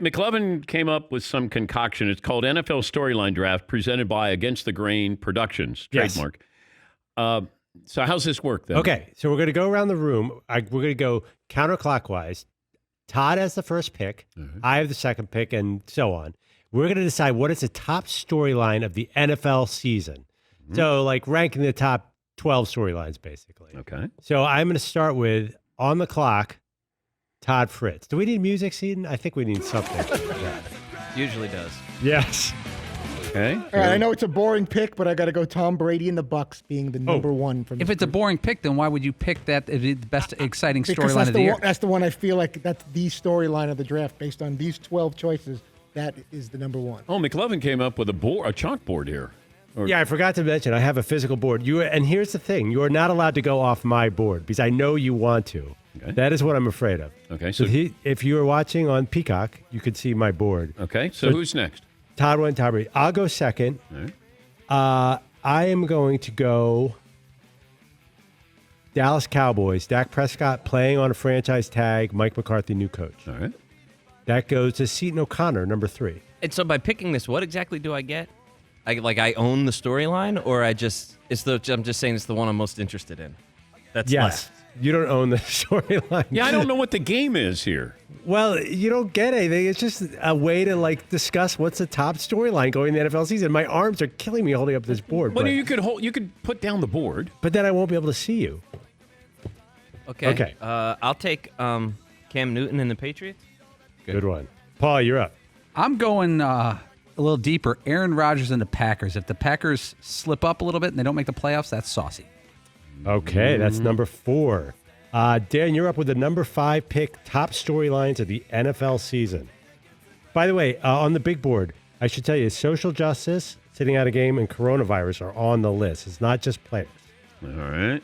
McLovin came up with some concoction. It's called NFL Storyline Draft, presented by Against the Grain Productions, trademark. Yes. So how's this work, then? Okay, so we're going to go around the room. We're going to go counterclockwise. Todd has the first pick. Mm-hmm. I have the second pick, and so on. We're going to decide what is the top storyline of the NFL season. Mm-hmm. So, like, ranking the top 12 storylines, basically. Okay. So I'm going to start with, on the clock, Todd Fritz. Do we need music, Seaton? I think we need something. Yeah. Usually does. Yes. Okay. All right, I know it's a boring pick, but I got to go Tom Brady and the Bucks being the number one. From if it's a boring pick, then why would you pick that as the best exciting because storyline of the year? That's the one I feel like that's the storyline of the draft based on these 12 choices. That is the number one. Oh, McLovin came up with a chalkboard here. Yeah, I forgot to mention, I have a physical board. And here's the thing. You are not allowed to go off my board because I know you want to. Okay. That is what I'm afraid of. Okay. So if you are watching on Peacock, you could see my board. Okay. So who's next? Todd went, Todd Brady. I'll go second. All right. I am going to go Dallas Cowboys. Dak Prescott playing on a franchise tag. Mike McCarthy, new coach. All right. That goes to Seton O'Connor, number 3. And so by picking this, what exactly do I get? I own the storyline, or I'm just saying it's the one I'm most interested in. That's yes. You don't own the storyline. Yeah, I don't know what the game is here. Well, you don't get anything. It's just a way to discuss what's the top storyline going in the NFL season. My arms are killing me holding up this board. Well, you could put down the board, but then I won't be able to see you. Okay. I'll take Cam Newton and the Patriots. Good one, Paul. You're up. I'm going a little deeper. Aaron Rodgers and the Packers. If the Packers slip up a little bit and they don't make the playoffs, that's saucy. Okay, that's number 4. Dan, you're up with the number 5 pick, top storylines of the NFL season. By the way, on the big board, I should tell you, social justice, sitting out a game, and coronavirus are on the list. It's not just players. All right.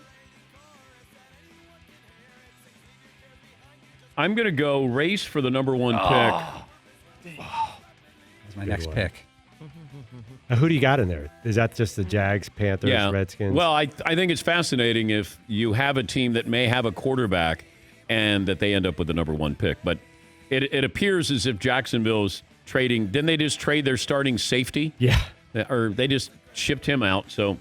I'm going to go race for the number 1 pick. That's my next pick. Who do you got in there? Is that just the Jags, Panthers, Redskins? Well, I think it's fascinating if you have a team that may have a quarterback and that they end up with the number 1 pick. But it appears as if Jacksonville's trading. Didn't they just trade their starting safety? Yeah. Or they just shipped him out. So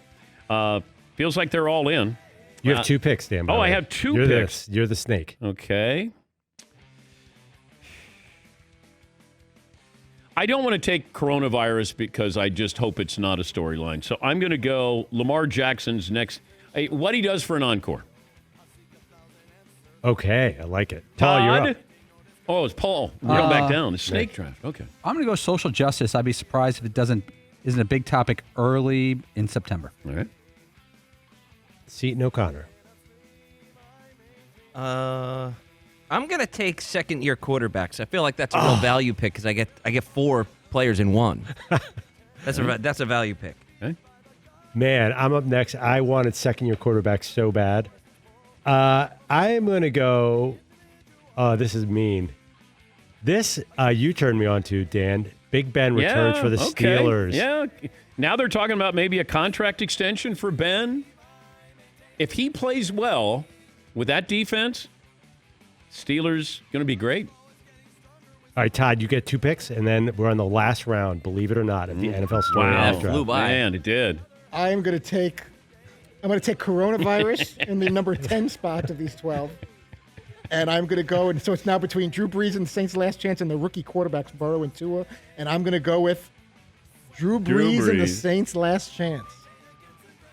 feels like they're all in. You have 2 picks, Dan. I have 2 picks. You're the snake. Okay. I don't want to take coronavirus because I just hope it's not a storyline. So I'm going to go Lamar Jackson's next. What he does for an encore. Okay, I like it. Todd? Paul, you're up. Oh, it's Paul. We're going back down. The snake draft. Okay. I'm going to go social justice. I'd be surprised if it isn't a big topic early in September. All right. Seton O'Connor. I'm going to take second-year quarterbacks. I feel like that's a real value pick because I get 4 players in one. That's a value pick. Okay. Man, I'm up next. I wanted second-year quarterbacks so bad. I am going to go this is mean. This you turned me on to, Dan. Big Ben returns for the Steelers. Yeah. Now they're talking about maybe a contract extension for Ben. If he plays well with that defense, Steelers going to be great. All right, Todd, you get 2 picks, and then we're on the last round, believe it or not, of the NFL story. Wow, that flew by. Man, it did. I'm going to take coronavirus in the number 10 spot of these 12. And I'm going to go, and so it's now between Drew Brees and the Saints' last chance and the rookie quarterbacks, Burrow and Tua. And I'm going to go with Drew Brees and the Saints' last chance.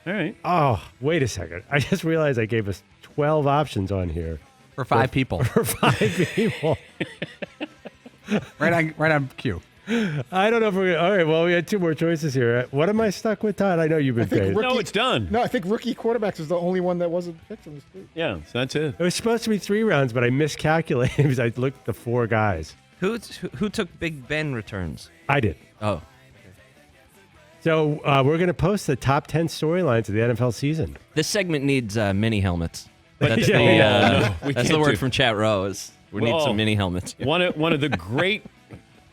All right. Oh, wait a second. I just realized I gave us 12 options on here. For 5 people. For 5 people. Right on cue. I don't know if we're going to. All right, well, we had 2 more choices here. What am I stuck with, Todd? I know you've been great. No, it's done. No, I think rookie quarterbacks is the only one that wasn't picked from this group. Yeah, so that's it. It was supposed to be 3 rounds, but I miscalculated because I looked at the 4 guys. Who took Big Ben returns? I did. Oh. So we're going to post the top 10 storylines of the NFL season. This segment needs mini helmets. That's we that's the word from Chat Row. We need some mini helmets. One of the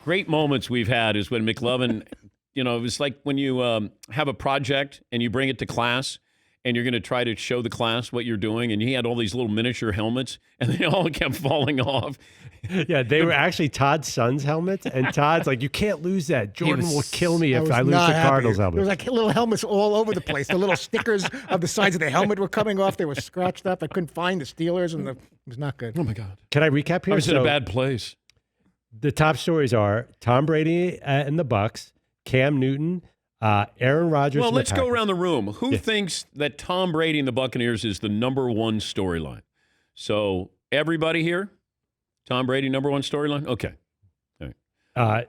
great moments we've had is when McLovin, it was like when you have a project and you bring it to class and you're going to try to show the class what you're doing, and he had all these little miniature helmets, and they all kept falling off. Yeah, they were actually Todd's son's helmets, and Todd's like, you can't lose that. Jordan will kill me if I lose the Cardinals helmet. There was like little helmets all over the place. The little stickers of the sides of the helmet were coming off. They were scratched up. I couldn't find the Steelers, and it was not good. Oh, my God. Can I recap here? I was in a bad place. The top stories are Tom Brady and the Bucks, Cam Newton, Aaron Rodgers. Well, and the let's go Packers. around the room. Who thinks that Tom Brady and the Buccaneers is the number one storyline? So everybody here, Tom Brady, number one storyline? Okay. All right.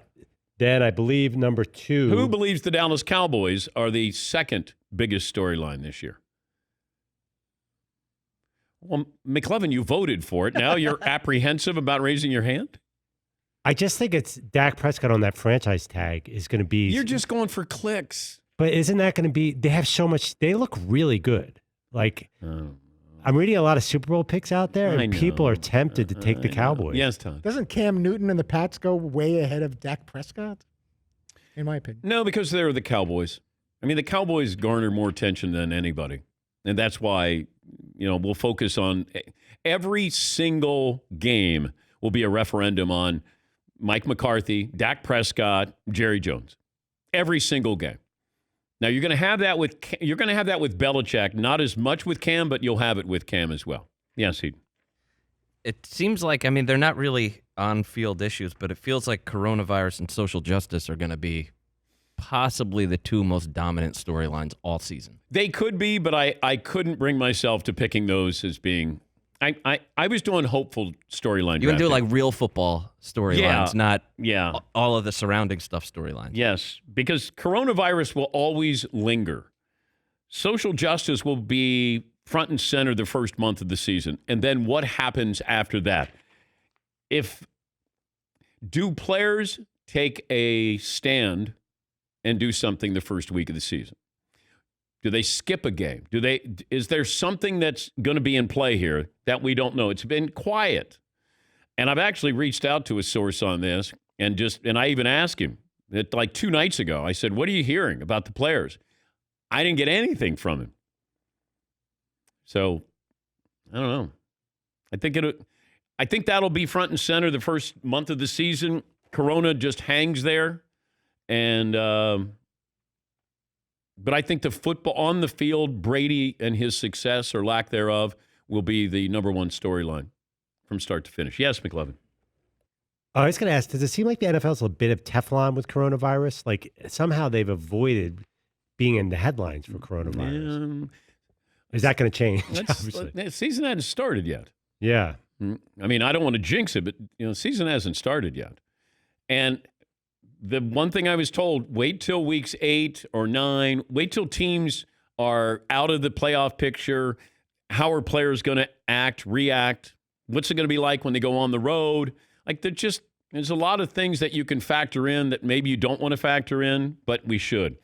Then I believe number 2. Who believes the Dallas Cowboys are the second biggest storyline this year? Well, McLevin, you voted for it. Now you're apprehensive about raising your hand? I just think it's Dak Prescott on that franchise tag is going to be. You're just going for clicks. But isn't that going to be? They have so much. They look really good. Like I'm reading a lot of Super Bowl picks out there, and people are tempted to take the Cowboys. Yes, Tom. Doesn't Cam Newton and the Pats go way ahead of Dak Prescott? In my opinion. No, because they're the Cowboys. I mean, the Cowboys garner more attention than anybody. And that's why, we'll focus on every single game will be a referendum on Mike McCarthy, Dak Prescott, Jerry Jones. Every single game. Now you're going to have that with Belichick, not as much with Cam, but you'll have it with Cam as well. Yes, It seems like, they're not really on-field issues, but it feels like coronavirus and social justice are going to be possibly the two most dominant storylines all season. They could be, but I couldn't bring myself to picking those as being. I was doing hopeful storyline. You want to do like real football storylines, not all of the surrounding stuff storylines. Yes, because coronavirus will always linger. Social justice will be front and center the first month of the season. And then what happens after that? Do players take a stand and do something the first week of the season? Do they skip a game? Is there something that's going to be in play here that we don't know? It's been quiet. And I've actually reached out to a source on this and I even asked him like 2 nights ago. I said, "What are you hearing about the players?" I didn't get anything from him. So, I don't know. I think that'll be front and center the first month of the season. Corona just hangs there. And but I think the football on the field, Brady and his success or lack thereof will be the number one storyline from start to finish. Yes, McLevin. I was going to ask, does it seem like the NFL's a bit of Teflon with coronavirus? Like somehow they've avoided being in the headlines for coronavirus. Is that going to change? Obviously, the season hasn't started yet. Yeah. I mean, I don't want to jinx it, but the season hasn't started yet. And the one thing I was told, wait till weeks 8 or 9, wait till teams are out of the playoff picture. How are players going to react? What's it going to be like when they go on the road? Like there's a lot of things that you can factor in that maybe you don't want to factor in, but we should.